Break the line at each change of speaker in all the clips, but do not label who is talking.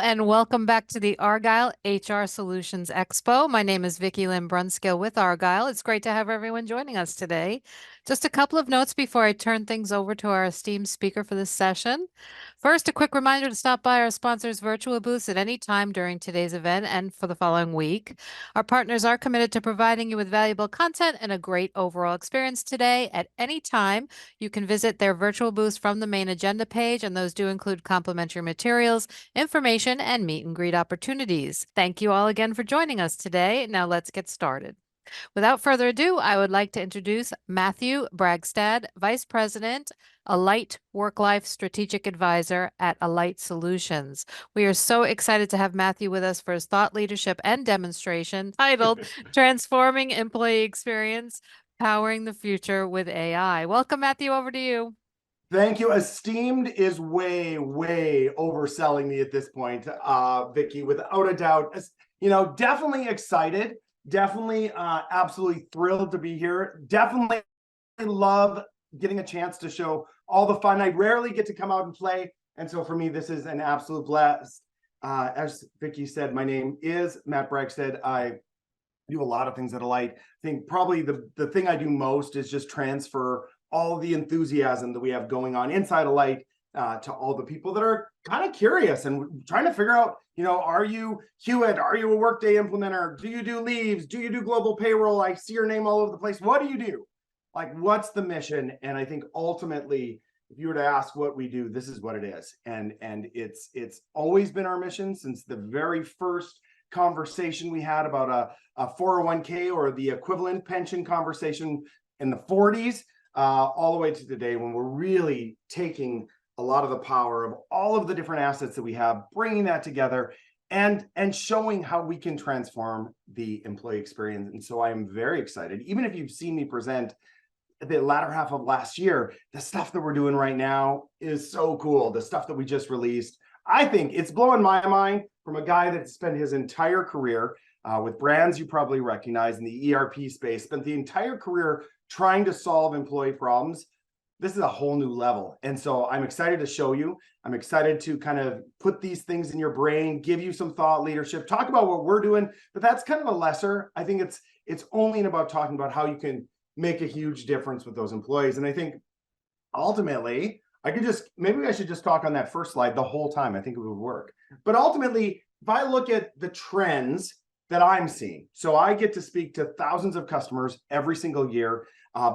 and welcome back to the Argyle HR Solutions Expo. My name is Vicki Lynn Brunskill with Argyle. It's great to have everyone joining us today. Just a couple of notes before I turn things over to our esteemed speaker for this session. First, a quick reminder to stop by our sponsors' virtual booths at any time during today's event and for the following week. Our partners are committed to providing you with valuable content and a great overall experience today. At any time, you can visit their virtual booths from the main agenda page, and those do include complimentary materials, information, and meet and greet opportunities. Thank you all again for joining us today. Now let's get started. Without further ado, I would like to introduce Matthew Bragstad, Vice President, Alight Work-Life Strategic Advisor at Alight Solutions. We are so excited to have Matthew with us for his thought leadership and demonstration titled Transforming Employee Experience, Powering the Future with AI. Welcome, Matthew, over to you.
Thank you. Esteemed is way, way overselling me at this point, Vicki, without a doubt. Definitely excited. Definitely absolutely thrilled to be here. Definitely love getting a chance to show all the fun. I rarely get to come out and play. And so for me, this is an absolute blast. As Vicki said, my name is Matt Bragstad. I do a lot of things at Alight. I think probably the thing I do most is just transfer all the enthusiasm that we have going on inside Alight to all the people that are kind of curious and trying to figure out, are you Hewitt? Are you a Workday implementer? Do you do leaves? Do you do global payroll? I see your name all over the place. What do you do? Like, what's the mission? And I think ultimately, if you were to ask what we do, this is what it is. And it's always been our mission since the very first conversation we had about a 401k or the equivalent pension conversation in the 40s, all the way to today, when we're really taking a lot of the power of all of the different assets that we have, bringing that together and showing how we can transform the employee experience. And so I am very excited. Even if you've seen me present the latter half of last year, the stuff that we're doing right now is so cool. The stuff that we just released, I think it's blowing my mind from a guy that spent his entire career with brands you probably recognize in the ERP space, spent the entire career trying to solve employee problems. This is a whole new level. And so I'm excited to show you. I'm excited to kind of put these things in your brain, give you some thought leadership, talk about what we're doing, but that's kind of a lesser. I think it's only about talking about how you can make a huge difference with those employees. And I think ultimately, maybe I should just talk on that first slide the whole time. I think it would work. But ultimately, if I look at the trends that I'm seeing, so I get to speak to thousands of customers every single year.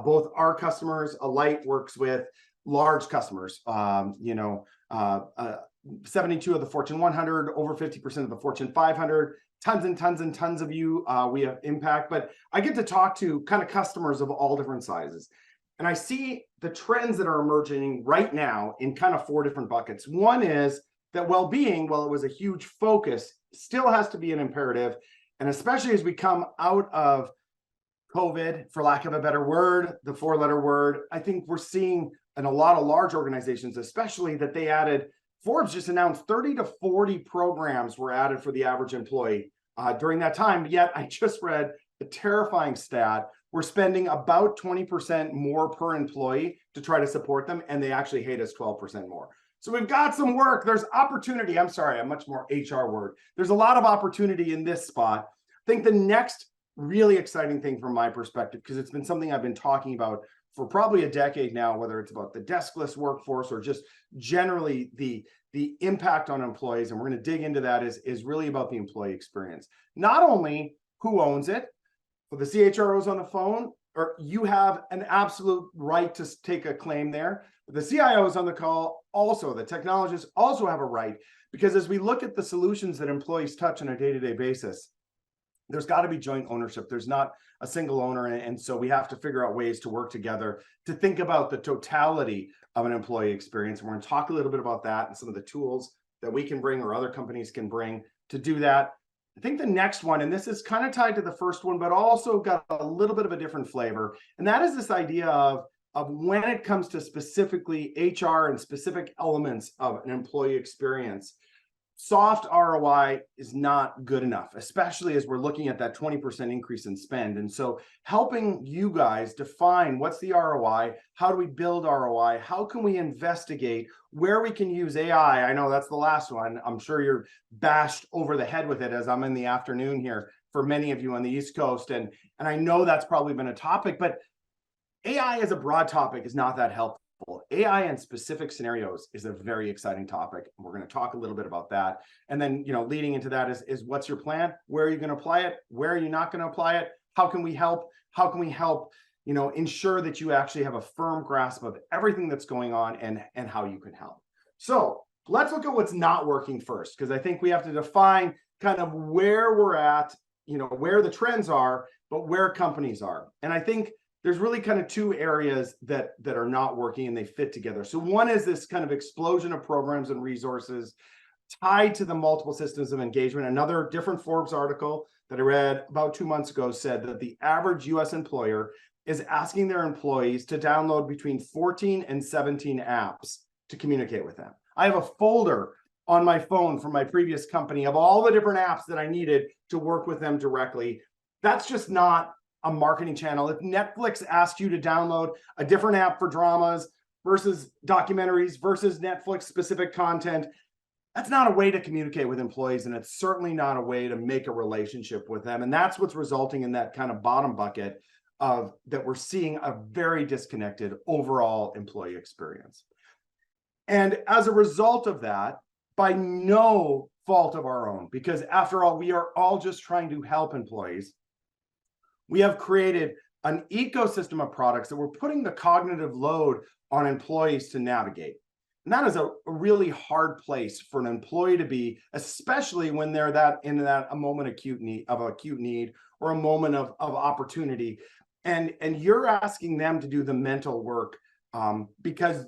Both our customers, Alight works with large customers, 72 of the Fortune 100, over 50% of the Fortune 500, tons and tons and tons of you we have impact. But I get to talk to kind of customers of all different sizes. And I see the trends that are emerging right now in kind of 4 different buckets. One is that well-being, while it was a huge focus, still has to be an imperative. And especially as we come out of COVID, for lack of a better word, the 4-letter word, I think we're seeing in a lot of large organizations, especially that they added, Forbes just announced 30 to 40 programs were added for the average employee during that time. Yet I just read a terrifying stat. We're spending about 20% more per employee to try to support them, and they actually hate us 12% more. So we've got some work. There's opportunity. I'm sorry, a much more HR word. There's a lot of opportunity in this spot. I think the next really exciting thing from my perspective, because it's been something I've been talking about for probably a decade now, whether it's about the deskless workforce or just generally the impact on employees, and we're going to dig into that, is really about the employee experience. Not only who owns it, for the CHROs on the phone, or you have an absolute right to take a claim there. But the CIOs on the call, also the technologists also have a right, because as we look at the solutions that employees touch on a day-to-day basis, there's got to be joint ownership. There's not a single owner. And so we have to figure out ways to work together to think about the totality of an employee experience. And we're going to talk a little bit about that and some of the tools that we can bring or other companies can bring to do that. I think the next one, and this is kind of tied to the first one, but also got a little bit of a different flavor. And that is this idea of when it comes to specifically HR and specific elements of an employee experience. soft ROI is not good enough, especially as we're looking at that 20% increase in spend. And so helping you guys define what's the ROI, how do we build ROI, how can we investigate where we can use AI. I know that's the last one. I'm sure you're bashed over the head with it as I'm in the afternoon here for many of you on the East Coast. And I know that's probably been a topic, but AI as a broad topic is not that helpful. AI in specific scenarios is a very exciting topic. We're going to talk a little bit about that. And then, leading into that is what's your plan? Where are you going to apply it? Where are you not going to apply it? How can we help? How can we help, ensure that you actually have a firm grasp of everything that's going on and how you can help. So let's look at what's not working first, because I think we have to define kind of where we're at, where the trends are, but where companies are. And I think there's really kind of two areas that are not working and they fit together. So one is this kind of explosion of programs and resources tied to the multiple systems of engagement. Another different Forbes article that I read about 2 months ago said that the average US employer is asking their employees to download between 14 and 17 apps to communicate with them. I have a folder on my phone from my previous company of all the different apps that I needed to work with them directly. That's just not a marketing channel. If Netflix asked you to download a different app for dramas versus documentaries versus Netflix specific content, that's not a way to communicate with employees, and it's certainly not a way to make a relationship with them. And that's what's resulting in that kind of bottom bucket of that we're seeing a very disconnected overall employee experience. And as a result of that, by no fault of our own, because after all, we are all just trying to help employees, we have created an ecosystem of products that we're putting the cognitive load on employees to navigate. And that is a really hard place for an employee to be, especially when they're in a moment of acute need or a moment of opportunity. And you're asking them to do the mental work because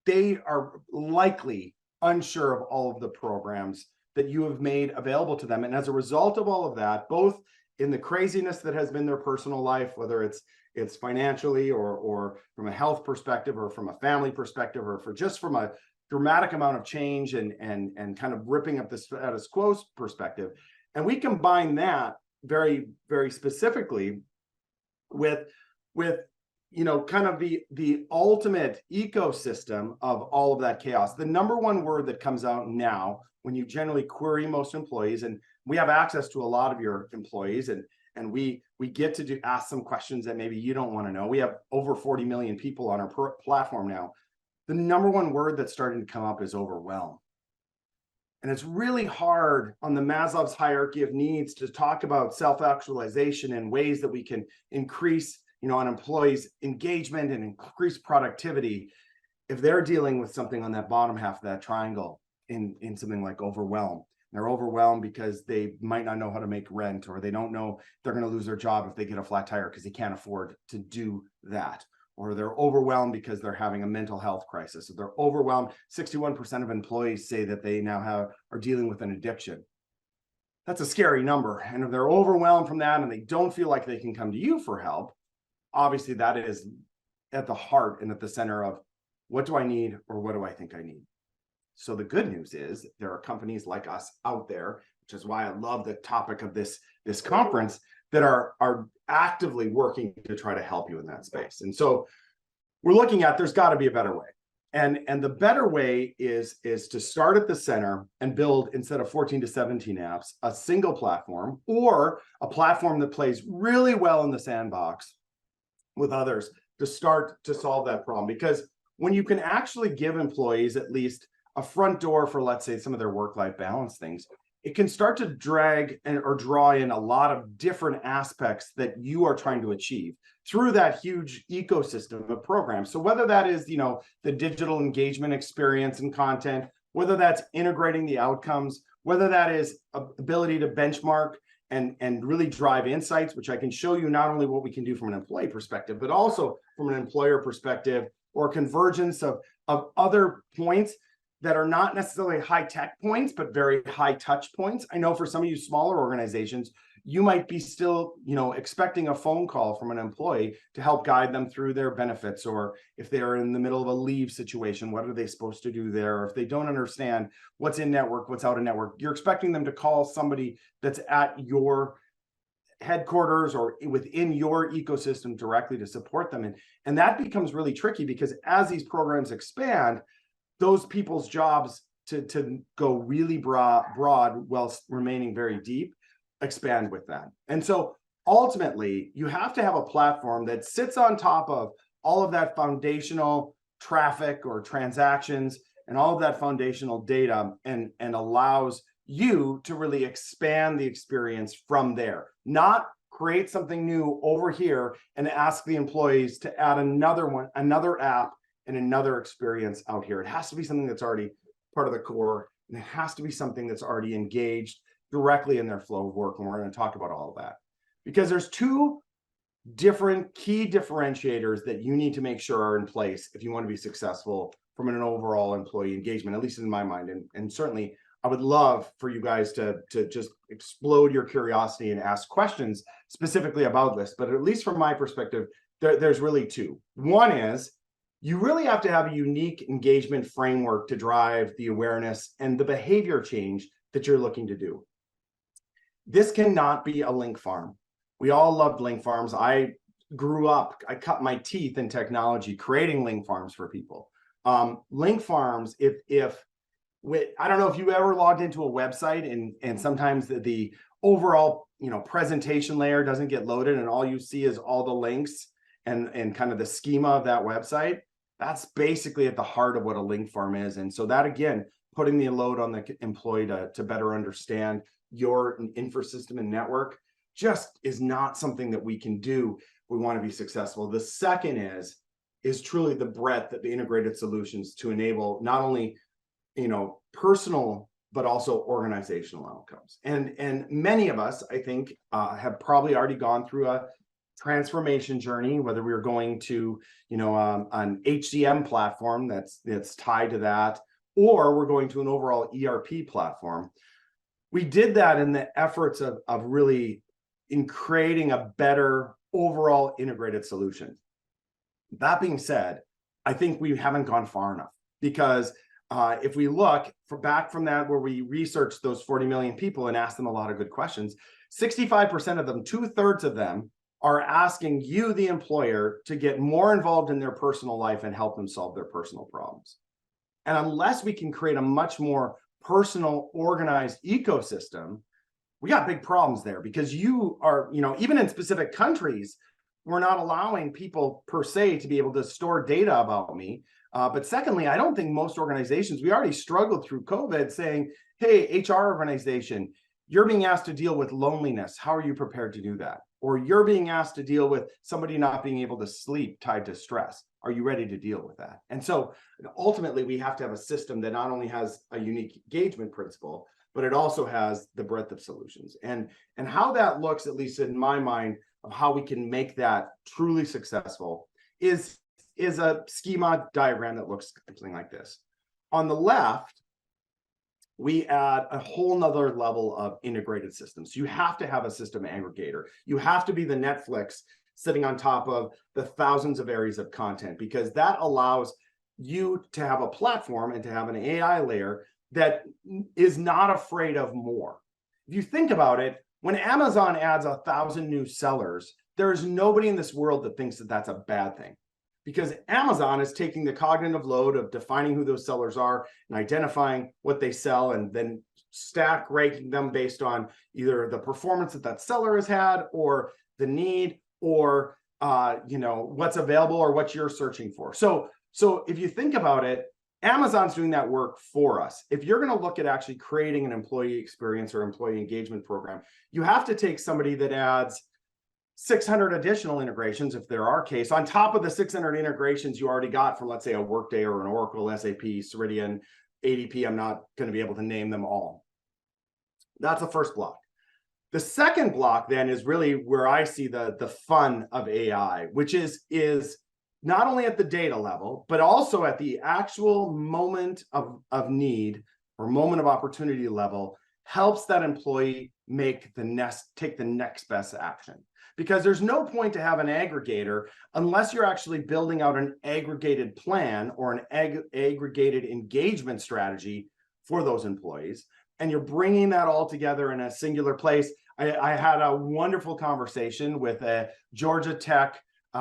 they are likely unsure of all of the programs that you have made available to them. And as a result of all of that, both in the craziness that has been their personal life, whether it's financially or from a health perspective or from a family perspective or from a dramatic amount of change and kind of ripping up the status quo perspective. And we combine that very, very specifically with kind of the ultimate ecosystem of all of that chaos. The number one word that comes out now when you generally query most employees, and we have access to a lot of your employees, and we get to ask some questions that maybe you don't want to know. We have over 40 million people on our platform now. The number one word that's starting to come up is overwhelm. And it's really hard on the Maslow's hierarchy of needs to talk about self-actualization and ways that we can increase, an employee's engagement and increase productivity if they're dealing with something on that bottom half of that triangle in something like overwhelm. They're overwhelmed because they might not know how to make rent, or they don't know they're going to lose their job if they get a flat tire because they can't afford to do that. Or they're overwhelmed because they're having a mental health crisis. Or they're overwhelmed. 61% of employees say that they now are dealing with an addiction. That's a scary number. And if they're overwhelmed from that and they don't feel like they can come to you for help, obviously that is at the heart and at the center of what do I need or what do I think I need? So the good news is there are companies like us out there, which is why I love the topic of this conference, that are actively working to try to help you in that space. And so we're looking at there's got to be a better way. And the better way is to start at the center and build, instead of 14 to 17 apps, a single platform or a platform that plays really well in the sandbox with others to start to solve that problem. Because when you can actually give employees at least a front door for, let's say, some of their work-life balance things, it can start to drag or draw in a lot of different aspects that you are trying to achieve through that huge ecosystem of programs. So whether that is, the digital engagement experience and content, whether that's integrating the outcomes, whether that is ability to benchmark and really drive insights, which I can show you not only what we can do from an employee perspective, but also from an employer perspective, or convergence of other points that are not necessarily high tech points, but very high touch points. I know for some of you smaller organizations, You might be still, expecting a phone call from an employee to help guide them through their benefits, or if they're in the middle of a leave situation, what are they supposed to do there? Or if they don't understand what's in network, what's out of network, you're expecting them to call somebody that's at your headquarters or within your ecosystem directly to support them. And that becomes really tricky, because as these programs expand, those people's jobs to go really broad while remaining very deep expand with that. And so ultimately, you have to have a platform that sits on top of all of that foundational traffic or transactions and all of that foundational data, and allows you to really expand the experience from there, not create something new over here and ask the employees to add another app and another experience out here. It has to be something that's already part of the core, and it has to be something that's already engaged directly in their flow of work. And we're going to talk about all of that, because there's two different key differentiators that you need to make sure are in place if you want to be successful from an overall employee engagement, at least in my mind. And certainly I would love for you guys to just explode your curiosity and ask questions specifically about this. But at least from my perspective, there's really two. One is, you really have to have a unique engagement framework to drive the awareness and the behavior change that you're looking to do. This cannot be a link farm. We all loved link farms. I cut my teeth in technology creating link farms for people. Link farms, I don't know if you ever logged into a website and sometimes the overall presentation layer doesn't get loaded and all you see is all the links and kind of the schema of that website. That's basically at the heart of what a link farm is. And so that, again, putting the load on the employee to better understand your infosystem and network just is not something that we can do if we want to be successful. The second is truly the breadth of the integrated solutions to enable not only personal but also organizational outcomes. And many of us, I think, have probably already gone through a transformation journey, whether we were going to an HCM platform that's tied to that, or we're going to an overall ERP platform. We did that in the efforts of really in creating a better overall integrated solution. That being said, I think we haven't gone far enough, because if we look back from that, where we researched those 40 million people and asked them a lot of good questions, 65% of them, 2/3 of them, are asking you, the employer, to get more involved in their personal life and help them solve their personal problems. And unless we can create a much more personal, organized ecosystem, we got big problems there, because you are, even in specific countries, we're not allowing people per se to be able to store data about me. But secondly, I don't think most organizations, we already struggled through COVID saying, hey, HR organization, you're being asked to deal with loneliness. How are you prepared to do that? Or you're being asked to deal with somebody not being able to sleep tied to stress. Are you ready to deal with that? And so ultimately, we have to have a system that not only has a unique engagement principle, but it also has the breadth of solutions. And how that looks, at least in my mind, of how we can make that truly successful is a schema diagram that looks something like this. On the left, we add a whole nother level of integrated systems. You have to have a system aggregator. You have to be the Netflix sitting on top of the thousands of areas of content, because that allows you to have a platform and to have an AI layer that is not afraid of more. If you think about it, when Amazon adds 1,000 new sellers, there's nobody in this world that thinks that that's a bad thing, because Amazon is taking the cognitive load of defining who those sellers are and identifying what they sell, and then stack ranking them based on either the performance that seller has had, or the need, or what's available, or what you're searching for. So if you think about it, Amazon's doing that work for us. If you're going to look at actually creating an employee experience or employee engagement program, you have to take somebody that adds 600 additional integrations, if there are case, on top of the 600 integrations you already got from, let's say, a Workday or an Oracle, SAP, Ceridian, ADP. I'm not going to be able to name them all. That's the first block. The second block then is really where I see the fun of AI, which is not only at the data level, but also at the actual moment of need or moment of opportunity level, helps that employee take the next best action. Because there's no point to have an aggregator unless you're actually building out an aggregated plan or an aggregated engagement strategy for those employees, and you're bringing that all together in a singular place. I had a wonderful conversation with a Georgia Tech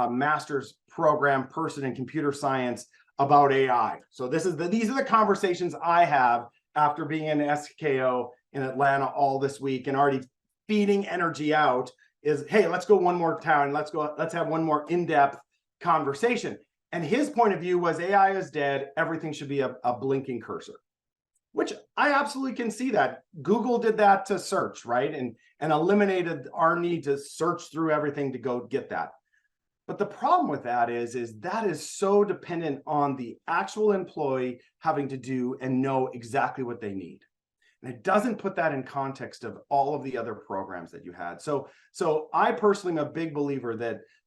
master's program person in computer science about AI. So these are the conversations I have after being in SKO in Atlanta all this week and already feeding energy out is, hey, let's go one more town. Let's have one more in-depth conversation. And his point of view was AI is dead. Everything should be a blinking cursor, which I absolutely can see that. Google did that to search, right? And eliminated our need to search through everything to go get that. But the problem with that is that is so dependent on the actual employee having to do and know exactly what they need. And it doesn't put that in context of all of the other programs that you had. So I personally am a big believer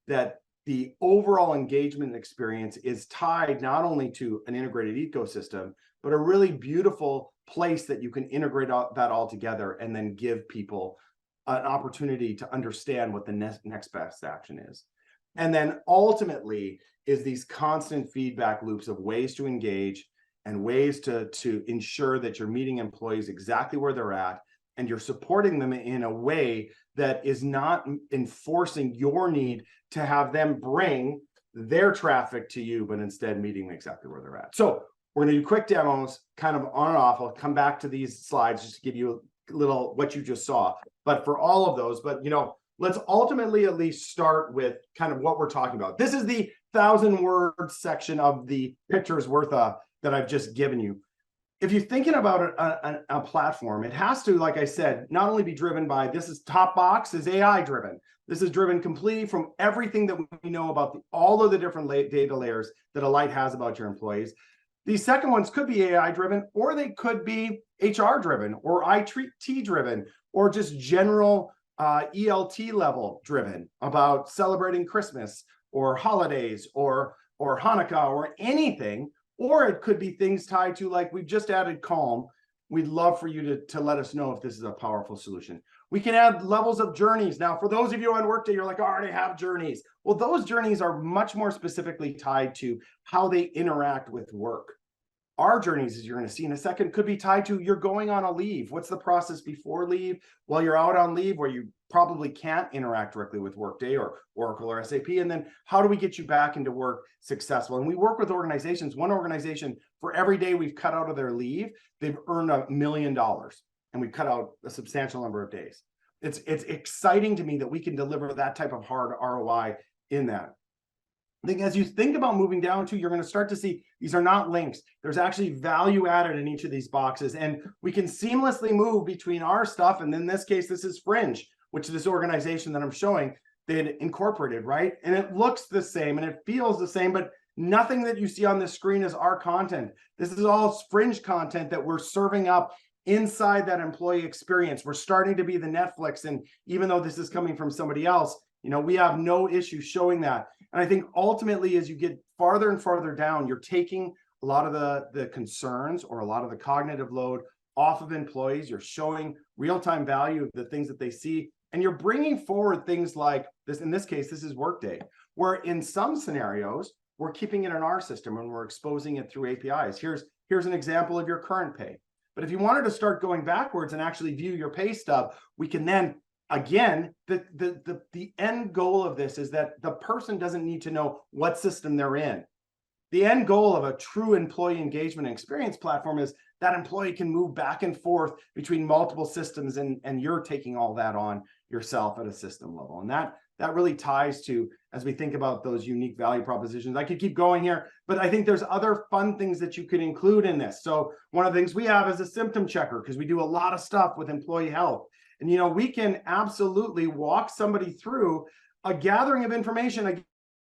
that the overall engagement experience is tied not only to an integrated ecosystem, but a really beautiful place that you can integrate that all together and then give people an opportunity to understand what the next best action is. And then ultimately is these constant feedback loops of ways to engage and ways to ensure that you're meeting employees exactly where they're at, and you're supporting them in a way that is not enforcing your need to have them bring their traffic to you, but instead meeting exactly where they're at. So we're going to do quick demos, kind of on and off. I'll come back to these slides just to give you a little what you just saw. But for all of those, let's ultimately at least start with kind of what we're talking about. This is the 1,000-word section of the pictures worth that I've just given you. If you're thinking about a platform, it has to, like I said, not only be driven by, this is top box is AI driven. This is driven completely from everything that we know about all of the different data layers that Alight has about your employees. These second ones could be AI driven, or they could be HR driven, or IT driven, or just general ELT level driven about celebrating Christmas or holidays or Hanukkah or anything. Or it could be things tied to, like we've just added Calm. We'd love for you to let us know if this is a powerful solution. We can add levels of journeys. Now, for those of you on Workday, you're like, oh, I already have journeys. Well, those journeys are much more specifically tied to how they interact with work. Our journeys, as you're going to see in a second, could be tied to you're going on a leave. What's the process before leave? While you're out on leave, where you probably can't interact directly with Workday or Oracle or SAP. And then how do we get you back into work successful? And we work with organizations. One organization, for every day we've cut out of their leave, they've earned $1 million. And we've cut out a substantial number of days. It's exciting to me that we can deliver that type of hard ROI in that. I think as you think about moving down to, you're going to start to see these are not links. There's actually value added in each of these boxes, and we can seamlessly move between our stuff. And in this case, this is Fringe, which is this organization that I'm showing they had incorporated, right? And it looks the same and it feels the same, but nothing that you see on this screen is our content. This is all Fringe content that we're serving up inside that employee experience. We're starting to be the Netflix, and even though this is coming from somebody else, we have no issue showing that. And I think ultimately, as you get farther and farther down, you're taking a lot of the concerns or a lot of the cognitive load off of employees. You're showing real-time value of the things that they see. And you're bringing forward things like this. In this case, this is Workday, where in some scenarios, we're keeping it in our system and we're exposing it through APIs. Here's an example of your current pay. But if you wanted to start going backwards and actually view your pay stub, we can then, again, the end goal of this is that the person doesn't need to know what system they're in. The end goal of a true employee engagement and experience platform is that employee can move back and forth between multiple systems, and you're taking all that on yourself at a system level. And that really ties to, as we think about those unique value propositions. I could keep going here, but I think there's other fun things that you could include in this. So one of the things we have is a symptom checker, because we do a lot of stuff with employee health. And, we can absolutely walk somebody through a gathering of information.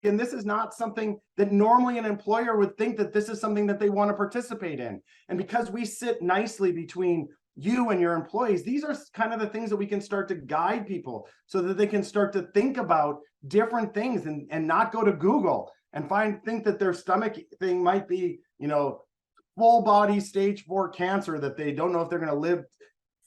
Again, this is not something that normally an employer would think that this is something that they want to participate in. And because we sit nicely between you and your employees, these are kind of the things that we can start to guide people so that they can start to think about different things and not go to Google and think that their stomach thing might be, full body stage 4 cancer that they don't know if they're going to live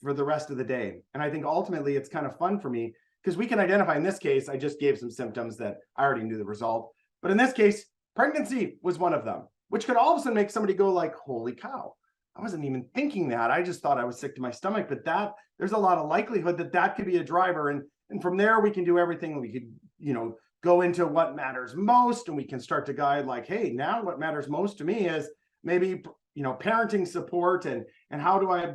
for the rest of the day. And I think ultimately it's kind of fun for me because we can identify, in this case, I just gave some symptoms that I already knew the result. But in this case, pregnancy was one of them, which could all of a sudden make somebody go like, holy cow, I wasn't even thinking that. I just thought I was sick to my stomach. But there's a lot of likelihood that could be a driver. And from there, we can do everything. We could, go into what matters most, and we can start to guide like, hey, now what matters most to me is maybe, parenting support and how do I,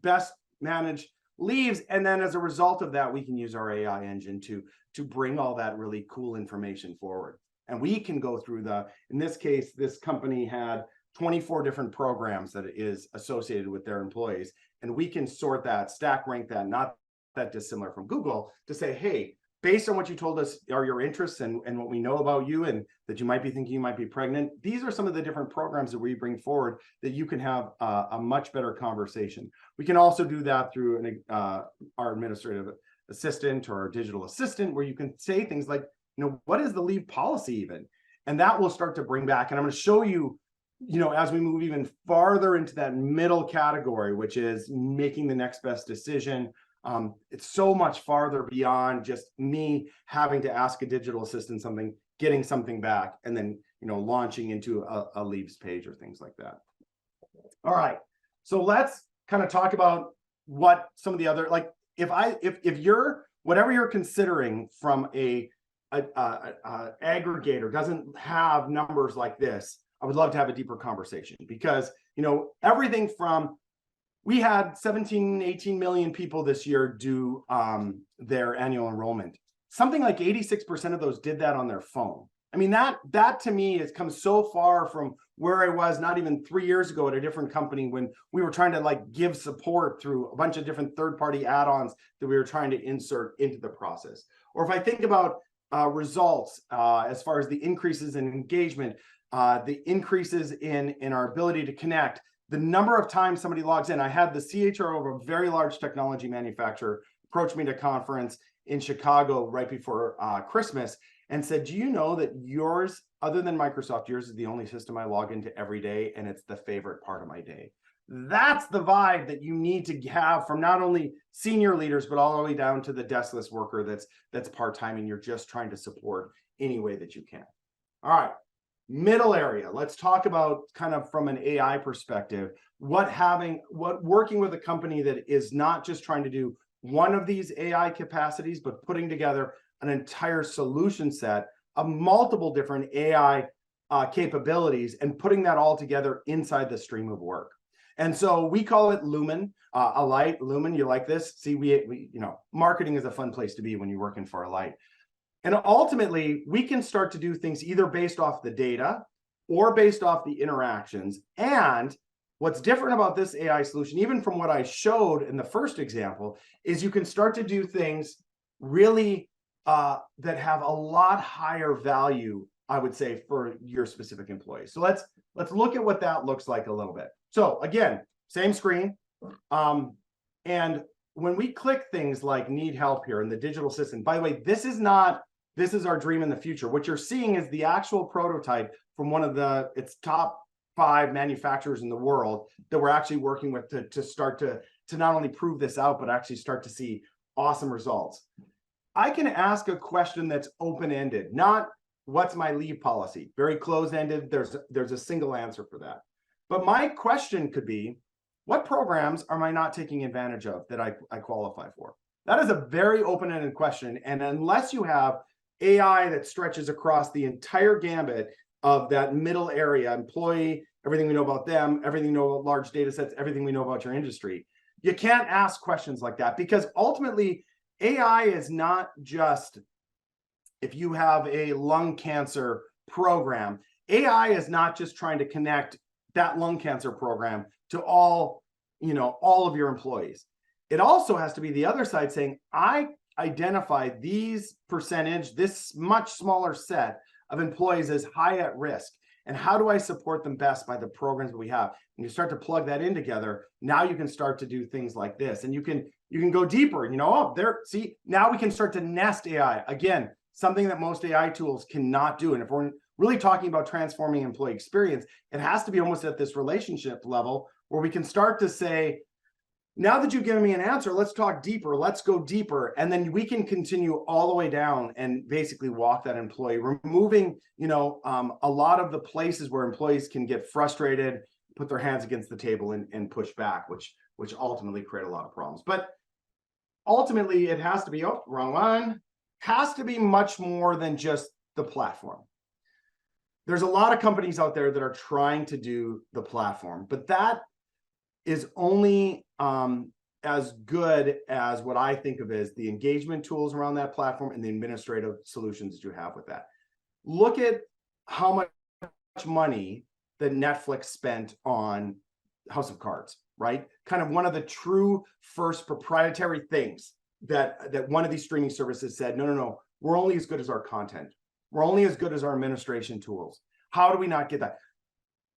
best manage leaves. And then as a result of that, we can use our AI engine to bring all that really cool information forward. And we can go through in this case, this company had 24 different programs that is associated with their employees. And we can sort that, stack rank that, not that dissimilar from Google, to say, hey, based on what you told us are your interests and what we know about you and that you might be thinking you might be pregnant, these are some of the different programs that we bring forward that you can have a much better conversation. We can also do that through our administrative assistant or our digital assistant, where you can say things like, what is the leave policy even? And that will start to bring back, and I'm going to show you, as we move even farther into that middle category, which is making the next best decision. It's so much farther beyond just me having to ask a digital assistant something, getting something back, and then launching into a leaves page or things like that. All right, so let's kind of talk about what some of the other, like if you're whatever you're considering from a aggregator doesn't have numbers like this, I would love to have a deeper conversation, because everything from, we had 17, 18 million people this year do their annual enrollment. Something like 86% of those did that on their phone. I mean, that to me has come so far from where I was not even 3 years ago at a different company, when we were trying to give support through a bunch of different third-party add-ons that we were trying to insert into the process. Or if I think about results, as far as the increases in engagement, the increases in our ability to connect, the number of times somebody logs in. I had the CHRO of a very large technology manufacturer approach me at a conference in Chicago right before Christmas and said, do you know that yours, other than Microsoft, yours is the only system I log into every day, and it's the favorite part of my day. That's the vibe that you need to have from not only senior leaders, but all the way down to the deskless worker that's part-time and you're just trying to support any way that you can. All right. Middle area. Let's talk about, kind of from an AI perspective, what working with a company that is not just trying to do one of these AI capacities, but putting together an entire solution set of multiple different AI capabilities and putting that all together inside the stream of work. And so we call it Lumen, Alight, Lumen. You like this? See, we marketing is a fun place to be when you're working for Alight. And ultimately, we can start to do things either based off the data or based off the interactions. And what's different about this AI solution, even from what I showed in the first example, is you can start to do things really that have a lot higher value, I would say, for your specific employees. So let's look at what that looks like a little bit. So again, same screen. And when we click things like need help here in the digital assistant, by the way, this is our dream in the future. What you're seeing is the actual prototype from one of its top 5 manufacturers in the world that we're actually working with to start to not only prove this out, but actually start to see awesome results. I can ask a question that's open-ended, not what's my leave policy, very closed-ended. There's a single answer for that. But my question could be, what programs am I not taking advantage of that I qualify for? That is a very open-ended question. And unless you have AI that stretches across the entire gambit of that middle area, employee, everything we know about them, everything we know about large data sets, everything we know about your industry, you can't ask questions like that, because ultimately AI is not just, if you have a lung cancer program, AI is not just trying to connect that lung cancer program to all of your employees. It also has to be the other side saying, I identify these percentage, this much smaller set of employees as high at risk. And how do I support them best by the programs that we have? And you start to plug that in together. Now you can start to do things like this, and you can go deeper. See, now we can start to nest AI. Again, something that most AI tools cannot do. And if we're really talking about transforming employee experience, it has to be almost at this relationship level where we can start to say, Now that you've given me an answer, let's talk deeper. Let's go deeper. And then we can continue all the way down and basically walk that employee, removing, a lot of the places where employees can get frustrated, put their hands against the table and push back, which ultimately create a lot of problems. But ultimately, it has to be, oh, wrong one, has to be much more than just the platform. There's a lot of companies out there that are trying to do the platform, but that is only as good as what I think of as the engagement tools around that platform and the administrative solutions that you have with that. Look at how much money that Netflix spent on House of Cards, right? Kind of one of the true first proprietary things that one of these streaming services said, no, we're only as good as our content. We're only as good as our administration tools. How do we not get that?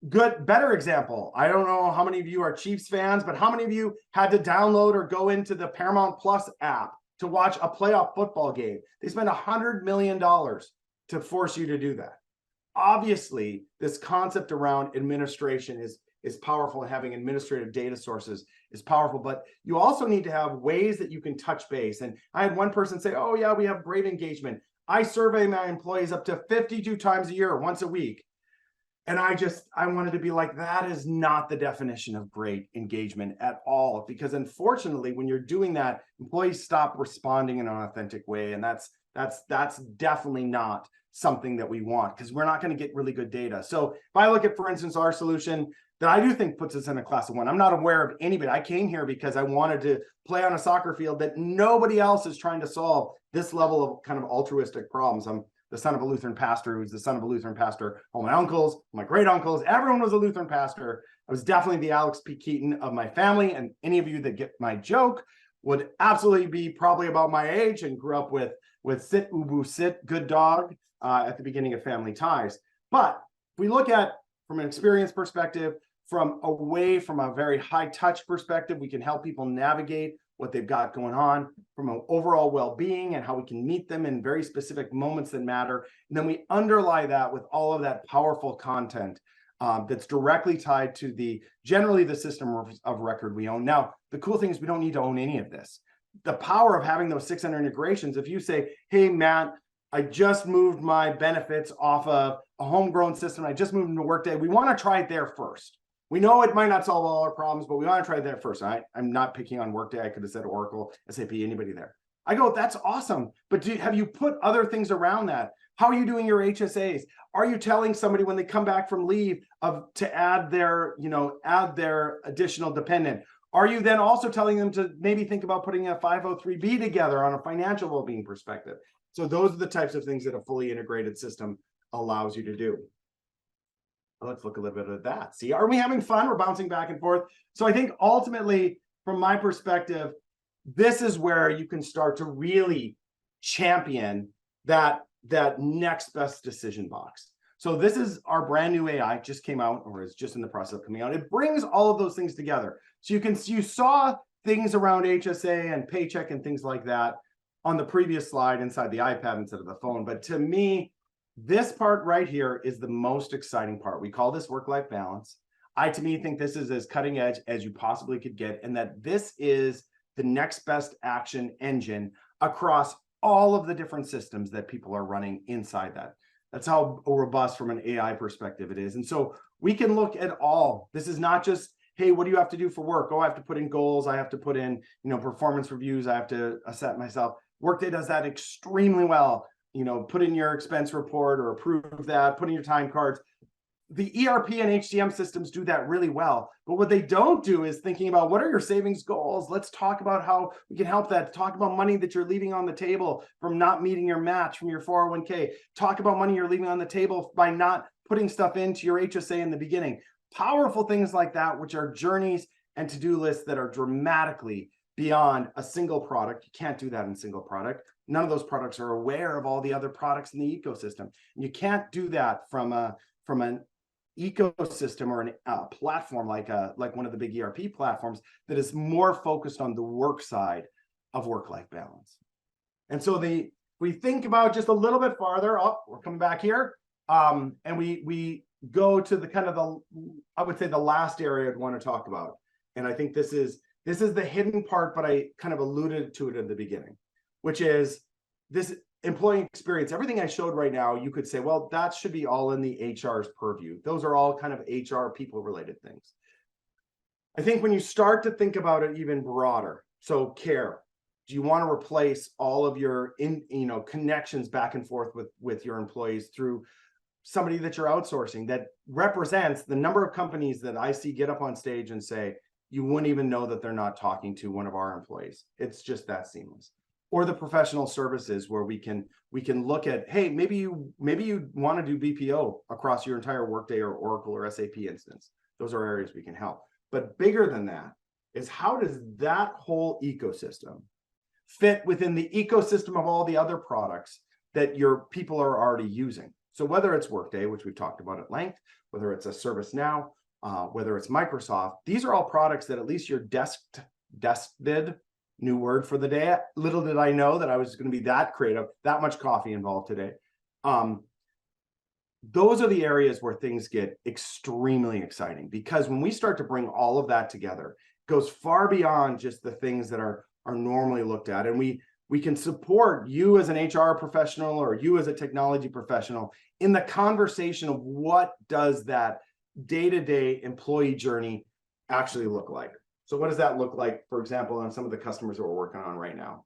Better example. I don't know how many of you are Chiefs fans, but how many of you had to download or go into the Paramount Plus app to watch a playoff football game? They spent $100 million to force you to do that. Obviously, this concept around administration is powerful, and having administrative data sources is powerful, but you also need to have ways that you can touch base. And I had one person say, oh yeah, we have great engagement. I survey my employees up to 52 times a year, once a week. And I wanted to be like, that is not the definition of great engagement at all. Because unfortunately, when you're doing that, employees stop responding in an authentic way. And that's definitely not something that we want, because we're not going to get really good data. So if I look at, for instance, our solution that I do think puts us in a class of one, I'm not aware of anybody. I came here because I wanted to play on a soccer field that nobody else is trying to solve this level of kind of altruistic problems. I'm the son of a Lutheran pastor who's the son of a Lutheran pastor. All my uncles, my great uncles, everyone was a Lutheran pastor. I was definitely the Alex P. Keaton of my family. And any of you that get my joke would absolutely be probably about my age and grew up with Sit Ubu Sit, good dog, at the beginning of Family Ties. But if we look at from an experience perspective, from away from a very high touch perspective, we can help people navigate what they've got going on from an overall well-being and how we can meet them in very specific moments that matter. And then we underlie that with all of that powerful content that's directly tied to generally the system of record we own. Now, the cool thing is we don't need to own any of this. The power of having those 600 integrations, if you say, hey, Matt, I just moved my benefits off of a homegrown system, I just moved into Workday, we want to try it there first. We know it might not solve all our problems, but we want to try that first. I'm not picking on Workday. I could have said Oracle, SAP, anybody there. I go, that's awesome. But have you put other things around that? How are you doing your HSAs? Are you telling somebody when they come back from leave to add their additional dependent? Are you then also telling them to maybe think about putting a 503B together on a financial well-being perspective? So those are the types of things that a fully integrated system allows you to do. Let's look a little bit at that. See, are we having fun? We're bouncing back and forth. So I think ultimately, from my perspective, this is where you can start to really champion that next best decision box. So this is our brand new AI, just came out or is just in the process of coming out. It brings all of those things together. So you saw things around HSA and paycheck and things like that on the previous slide inside the iPad instead of the phone. But to me, this part right here is the most exciting part. We call this work-life balance. To me, think this is as cutting edge as you possibly could get, and that this is the next best action engine across all of the different systems that people are running inside that. That's how robust from an AI perspective it is. And so we can look at all. This is not just, hey, what do you have to do for work? Oh, I have to put in goals. I have to put in, performance reviews. I have to set myself. Workday does that extremely well. Put in your expense report or approve that, put in your time cards. The ERP and HCM systems do that really well. But what they don't do is thinking about what are your savings goals? Let's talk about how we can help that. Talk about money that you're leaving on the table from not meeting your match from your 401k. Talk about money you're leaving on the table by not putting stuff into your HSA in the beginning. Powerful things like that, which are journeys and to-do lists that are dramatically beyond a single product. You can't do that in a single product. None of those products are aware of all the other products in the ecosystem. And you can't do that from an ecosystem or a platform like one of the big ERP platforms that is more focused on the work side of work-life balance. And so we think about just a little bit farther. Oh, we're coming back here, and we go to the kind of I would say the last area I'd want to talk about. And I think this is This is the hidden part, but I kind of alluded to it in the beginning, which is this employee experience. Everything I showed right now, you could say, well, that should be all in the HR's purview. Those are all kind of HR people related things. I think when you start to think about it even broader, so care, do you want to replace all of your connections back and forth with your employees through somebody that you're outsourcing that represents the number of companies that I see get up on stage and say, you wouldn't even know that they're not talking to one of our employees. It's just that seamless. Or the professional services where we can look at, hey, maybe you want to do BPO across your entire Workday or Oracle or SAP instance. Those are areas we can help. But bigger than that is, how does that whole ecosystem fit within the ecosystem of all the other products that your people are already using? So whether it's Workday, which we've talked about at length, whether it's a ServiceNow, whether it's Microsoft, these are all products that at least your desk bid, new word for the day. Little did I know that I was going to be that creative, that much coffee involved today. Those are the areas where things get extremely exciting, because when we start to bring all of that together, it goes far beyond just the things that are normally looked at. And we can support you as an HR professional or you as a technology professional in the conversation of what does that day-to-day employee journey actually look like. So what does that look like, for example, on some of the customers that we're working on right now?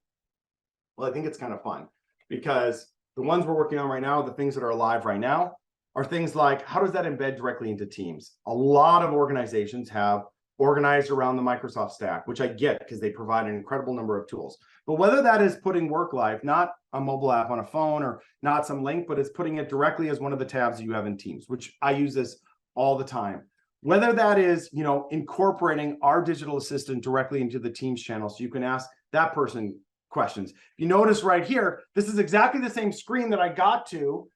Well, I think it's kind of fun, because the ones we're working on right now, the things that are live right now, are things like, how does that embed directly into Teams? A lot of organizations have organized around the Microsoft stack, which I get because they provide an incredible number of tools. But whether that is putting work live, not a mobile app on a phone or not some link, but it's putting it directly as one of the tabs that you have in Teams, which I use this all the time. Whether that is, incorporating our digital assistant directly into the Teams channel so you can ask that person questions. You notice right here, this is exactly the same screen that I got to,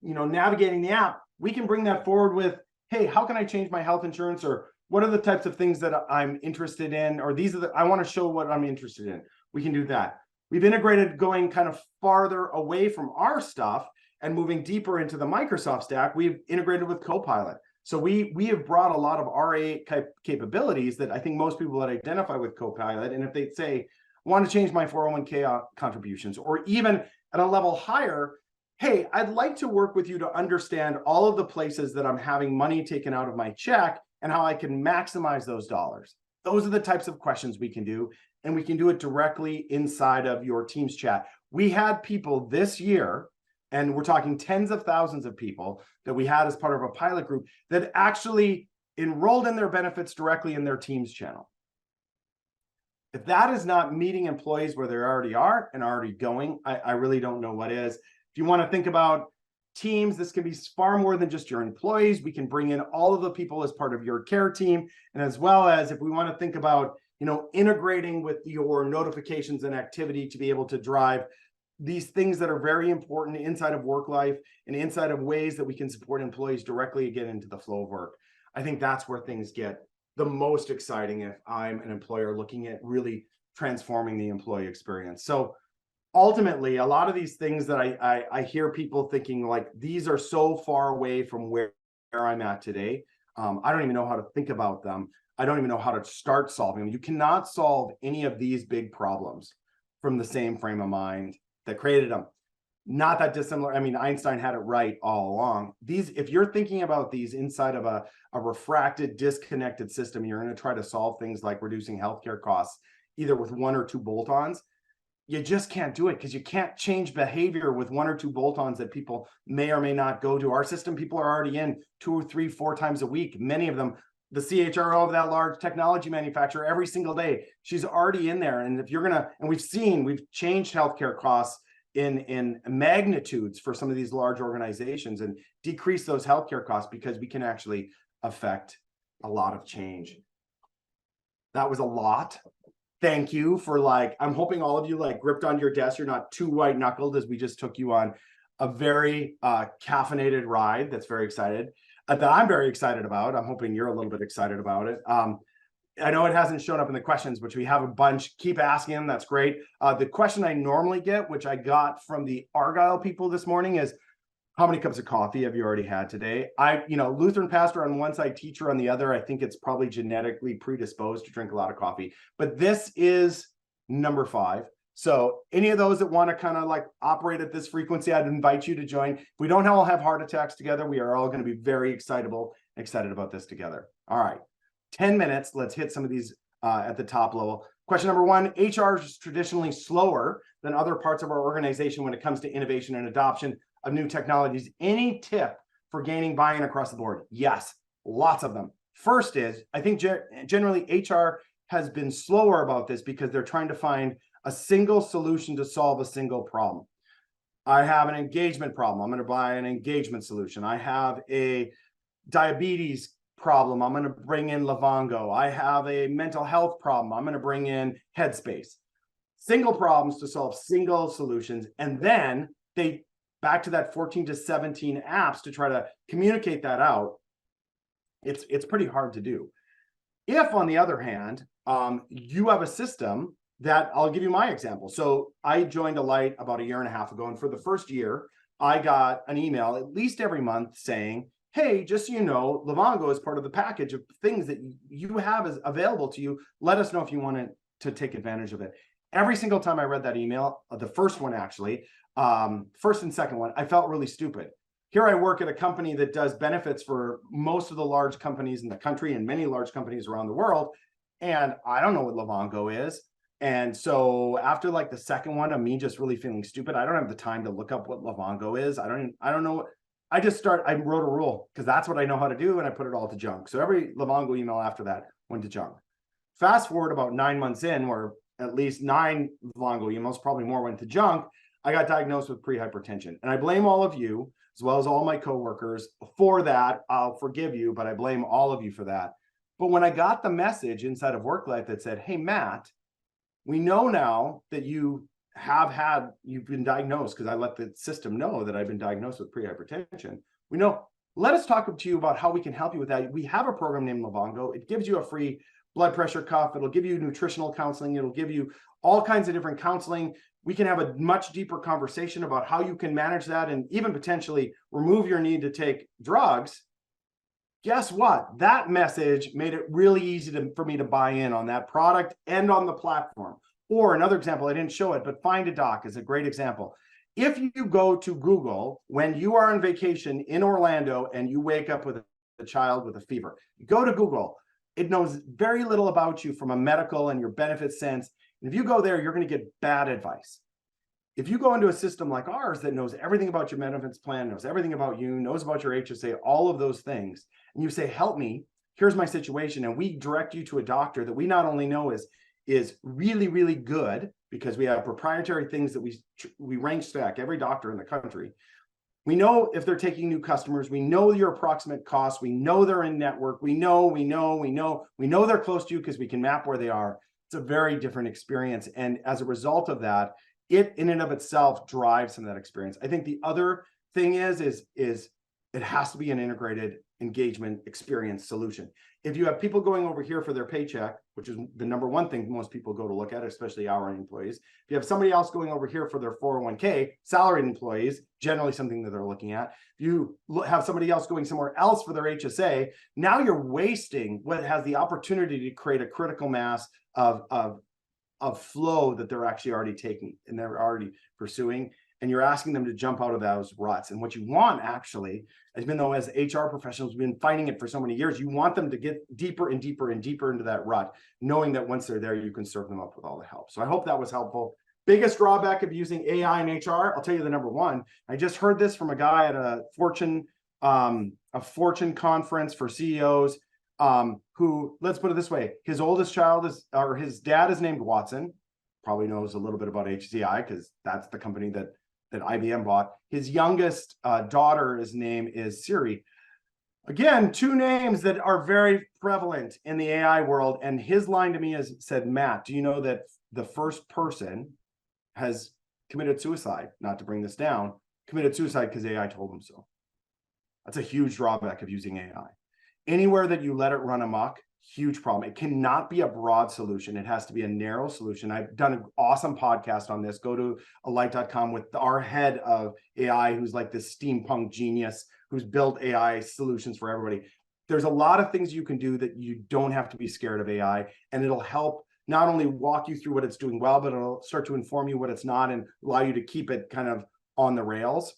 navigating the app. We can bring that forward with, hey, how can I change my health insurance? Or what are the types of things that I'm interested in? Or I want to show what I'm interested in. We can do that. We've integrated going kind of farther away from our stuff and moving deeper into the Microsoft stack. We've integrated with Copilot. So we have brought a lot of RA type capabilities that I think most people would identify with Copilot. And if they say, I want to change my 401k contributions, or even at a level higher, hey, I'd like to work with you to understand all of the places that I'm having money taken out of my check and how I can maximize those dollars. Those are the types of questions we can do, and we can do it directly inside of your Teams chat. We had people this year, and we're talking tens of thousands of people that we had as part of a pilot group that actually enrolled in their benefits directly in their Teams channel. If that is not meeting employees where they already are and already going, I really don't know what is. If you want to think about Teams, this can be far more than just your employees. We can bring in all of the people as part of your care team. And as well as if we want to think about, integrating with your notifications and activity to be able to drive these things that are very important inside of work life and inside of ways that we can support employees directly again into the flow of work. I think that's where things get the most exciting if I'm an employer looking at really transforming the employee experience. So ultimately, a lot of these things that I hear people thinking like, these are so far away from where I'm at today. I don't even know how to think about them. I don't even know how to start solving them. You cannot solve any of these big problems from the same frame of mind that created them. Not that dissimilar. I mean, Einstein had it right all along. If you're thinking about these inside of a refracted, disconnected system, you're going to try to solve things like reducing healthcare costs, either with one or two bolt-ons. You just can't do it because you can't change behavior with one or two bolt-ons that people may or may not go to. Our system, people are already in 2 or 3, 4 times a week. Many of them, the CHRO of that large technology manufacturer, every single day, she's already in there. And if you're gonna, and we've changed healthcare costs in magnitudes for some of these large organizations and decrease those healthcare costs because we can actually affect a lot of change. That was a lot. Thank you for I'm hoping all of you gripped on your desk. You're not too white knuckled as we just took you on a very caffeinated ride that's very excited that I'm very excited about. I'm hoping you're a little bit excited about it. I know it hasn't shown up in the questions, which we have a bunch. Keep asking them. That's great. The question I normally get, which I got from the Argyle people this morning, is How many cups of coffee have you already had today? Lutheran pastor on one side, teacher on the other. I think it's probably genetically predisposed to drink a lot of coffee. But this is number 5. So any of those that want to kind of like operate at this frequency, I'd invite you to join. If we don't all have heart attacks together, we are all going to be very excited about this together. All right, 10 minutes. Let's hit some of these at the top level. Question number 1, HR is traditionally slower than other parts of our organization when it comes to innovation and adoption of new technologies. Any tip for gaining buy-in across the board? Yes, lots of them. First is, I think generally HR has been slower about this because they're trying to find a single solution to solve a single problem. I have an engagement problem. I'm going to buy an engagement solution. I have a diabetes problem. I'm going to bring in Livongo. I have a mental health problem. I'm going to bring in Headspace. Single problems to solve single solutions. And then they back to that 14 to 17 apps to try to communicate that out. It's pretty hard to do. If, on the other hand, you have a system that, I'll give you my example. So I joined Alight about a year and a half ago, and for the first year, I got an email at least every month saying, hey, just so you know, Livongo is part of the package of things that you have is available to you. Let us know if you want to take advantage of it. Every single time I read that email, the first one actually, first and second one, I felt really stupid. Here I work at a company that does benefits for most of the large companies in the country and many large companies around the world. And I don't know what Livongo is. And so after like the second one of me just really feeling stupid, I don't have the time to look up what Livongo is. I don't know. I wrote a rule because that's what I know how to do. And I put it all to junk. So every Livongo email after that went to junk. Fast forward about 9 months in, where at least 9 Livongo emails, probably more, went to junk. I got diagnosed with pre-hypertension. And I blame all of you, as well as all my coworkers, for that. I'll forgive you, but I blame all of you for that. But when I got the message inside of Worklife that said, hey, Matt, we know now that you've been diagnosed, because I let the system know that I've been diagnosed with pre-hypertension. We know, let us talk to you about how we can help you with that. We have a program named Livongo. It gives you a free blood pressure cuff. It'll give you nutritional counseling. It'll give you all kinds of different counseling. We can have a much deeper conversation about how you can manage that and even potentially remove your need to take drugs. Guess what? That message made it really easy for me to buy in on that product and on the platform. Or another example, I didn't show it, but Find a Doc is a great example. If you go to Google when you are on vacation in Orlando and you wake up with a child with a fever, go to Google. It knows very little about you from a medical and your benefit sense. And if you go there, you're going to get bad advice. If you go into a system like ours that knows everything about your benefits plan, knows everything about you, knows about your HSA, all of those things, and you say, help me, here's my situation, and we direct you to a doctor that we not only know is really, really good, because we have proprietary things that we rank stack every doctor in the country. We know if they're taking new customers. We know your approximate costs. We know they're in network. We know they're close to you because we can map where they are. It's a very different experience. And as a result of that, it in and of itself drives some of that experience. I think the other thing is it has to be an integrated engagement experience solution. If you have people going over here for their paycheck, which is the number one thing most people go to look at, especially hourly employees. If you have somebody else going over here for their 401k, salaried employees, generally something that they're looking at. If you have somebody else going somewhere else for their HSA, now you're wasting what has the opportunity to create a critical mass of flow that they're actually already taking and they're already pursuing. And you're asking them to jump out of those ruts. And what you want, actually, even though as HR professionals, we've been fighting it for so many years, you want them to get deeper and deeper and deeper into that rut, knowing that once they're there, you can serve them up with all the help. So I hope that was helpful. Biggest drawback of using AI in HR, I'll tell you the number one. I just heard this from a guy at a Fortune conference for CEOs, who, let's put it this way, his oldest child his dad is named Watson, probably knows a little bit about HCI because that's the company that IBM bought. His youngest daughter's name is Siri. Again, 2 names that are very prevalent in the AI world. And his line to me said, Matt, do you know that the first person has committed suicide, not to bring this down, committed suicide because AI told him so. That's a huge drawback of using AI. Anywhere that you let it run amok, huge problem. It cannot be a broad solution. It has to be a narrow solution. I've done an awesome podcast on this. Go to alight.com with our head of AI, who's like this steampunk genius who's built AI solutions for everybody. There's a lot of things you can do that you don't have to be scared of AI, and it'll help not only walk you through what it's doing well, but it'll start to inform you what it's not and allow you to keep it kind of on the rails.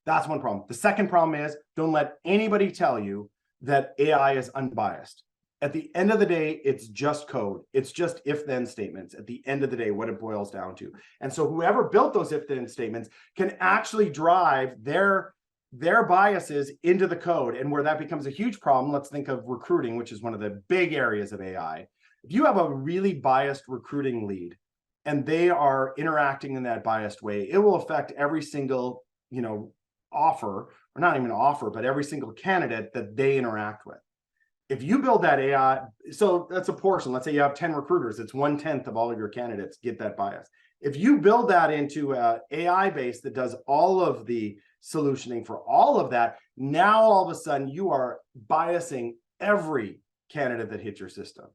That's one problem. The second problem is, don't let anybody tell you that AI is unbiased. At the end of the day, it's just code. It's just if-then statements at the end of the day, what it boils down to. And so whoever built those if-then statements can actually drive their biases into the code. And where that becomes a huge problem, let's think of recruiting, which is one of the big areas of AI. If you have a really biased recruiting lead and they are interacting in that biased way, it will affect every single, offer, or not even offer, but every single candidate that they interact with. If you build that AI, so that's a portion. Let's say you have 10 recruiters, it's 1/10 of all of your candidates get that bias. If you build that into an AI base that does all of the solutioning for all of that, now all of a sudden you are biasing every candidate that hits your system.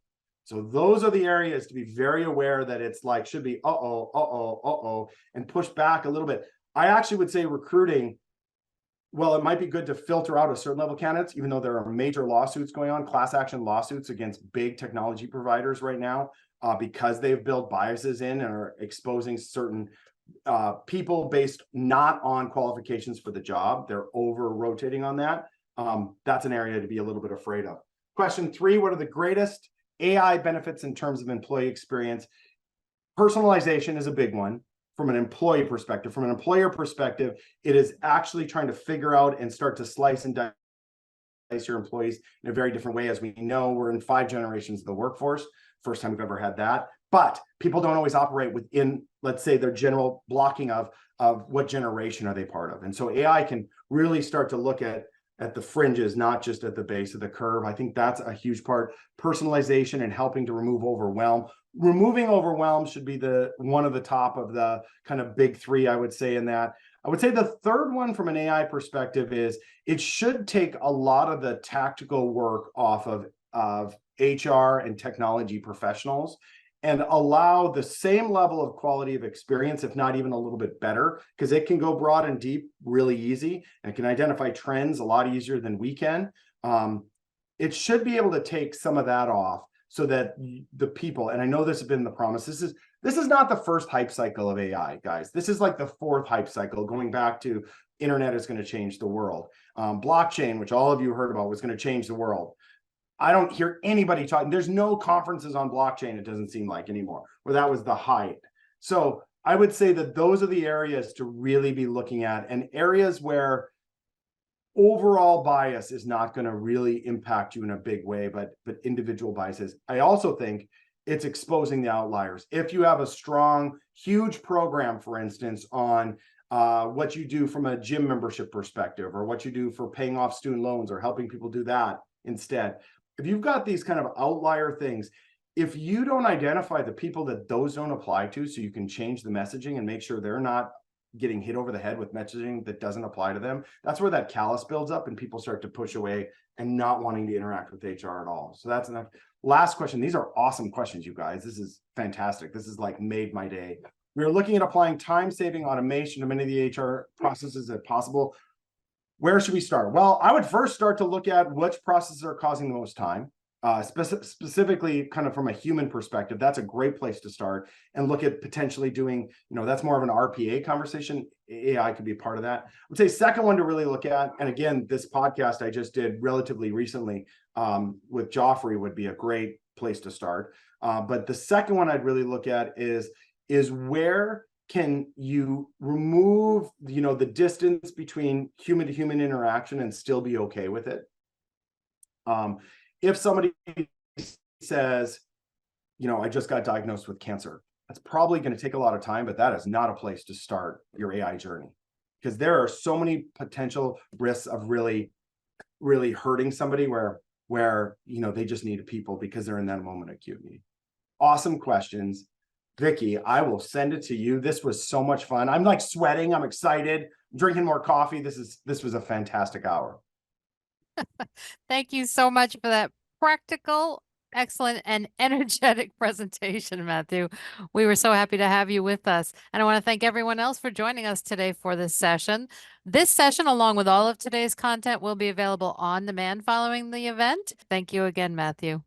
So those are the areas to be very aware that it's like, should be, and push back a little bit. I actually would say recruiting, well, it might be good to filter out a certain level of candidates, even though there are major lawsuits going on, class action lawsuits against big technology providers right now, because they've built biases in and are exposing certain people based not on qualifications for the job. They're over rotating on that. That's an area to be a little bit afraid of. Question 3, what are the greatest AI benefits in terms of employee experience? Personalization is a big one from an employee perspective. From an employer perspective, it is actually trying to figure out and start to slice and dice your employees in a very different way. As we know, we're in 5 generations of the workforce. First time we've ever had that. But people don't always operate within, let's say, their general blocking of what generation are they part of. And so AI can really start to look at the fringes, not just at the base of the curve. I think that's a huge part. Personalization and helping to remove overwhelm. Removing overwhelm should be one of the top of the kind of big 3, I would say, in that. I would say the third one from an AI perspective is it should take a lot of the tactical work off of HR and technology professionals and allow the same level of quality of experience, if not even a little bit better, because it can go broad and deep really easy, and it can identify trends a lot easier than we can. It should be able to take some of that off so that the people, and I know this has been the promise, this is not the first hype cycle of AI, guys. This is like the 4th hype cycle, going back to internet is going to change the world. Blockchain, which all of you heard about, was going to change the world. I don't hear anybody talking. There's no conferences on blockchain, it doesn't seem like anymore, where that was the height. So I would say that those are the areas to really be looking at, and areas where overall bias is not going to really impact you in a big way, but individual biases. I also think it's exposing the outliers. If you have a strong, huge program, for instance, on what you do from a gym membership perspective, or what you do for paying off student loans or helping people do that instead. If you've got these kind of outlier things, if you don't identify the people that those don't apply to, so you can change the messaging and make sure they're not getting hit over the head with messaging that doesn't apply to them, that's where that callus builds up and people start to push away and not wanting to interact with HR at all. So that's enough. Last question. These are awesome questions, you guys. This is fantastic. This is like made my day. We're looking at applying time-saving automation to many of the HR processes if possible. Where should we start? Well, I would first start to look at which processes are causing the most time, specifically kind of from a human perspective. That's a great place to start, and look at potentially doing, that's more of an RPA conversation. AI could be a part of that. I would say second one to really look at, and again, this podcast I just did relatively recently with Joffrey would be a great place to start. But the second one I'd really look at is where can you remove, the distance between human to human interaction and still be okay with it? If somebody says, I just got diagnosed with cancer, that's probably going to take a lot of time, but that is not a place to start your AI journey, because there are so many potential risks of really, really hurting somebody where they just need people because they're in that moment of acute need. Awesome questions. Vicky, I will send it to you. This was so much fun. I'm like sweating. I'm excited. I'm drinking more coffee. This was a fantastic hour.
Thank you so much for that practical, excellent, and energetic presentation, Matthew. We were so happy to have you with us. And I want to thank everyone else for joining us today for this session. This session, along with all of today's content, will be available on demand following the event. Thank you again, Matthew.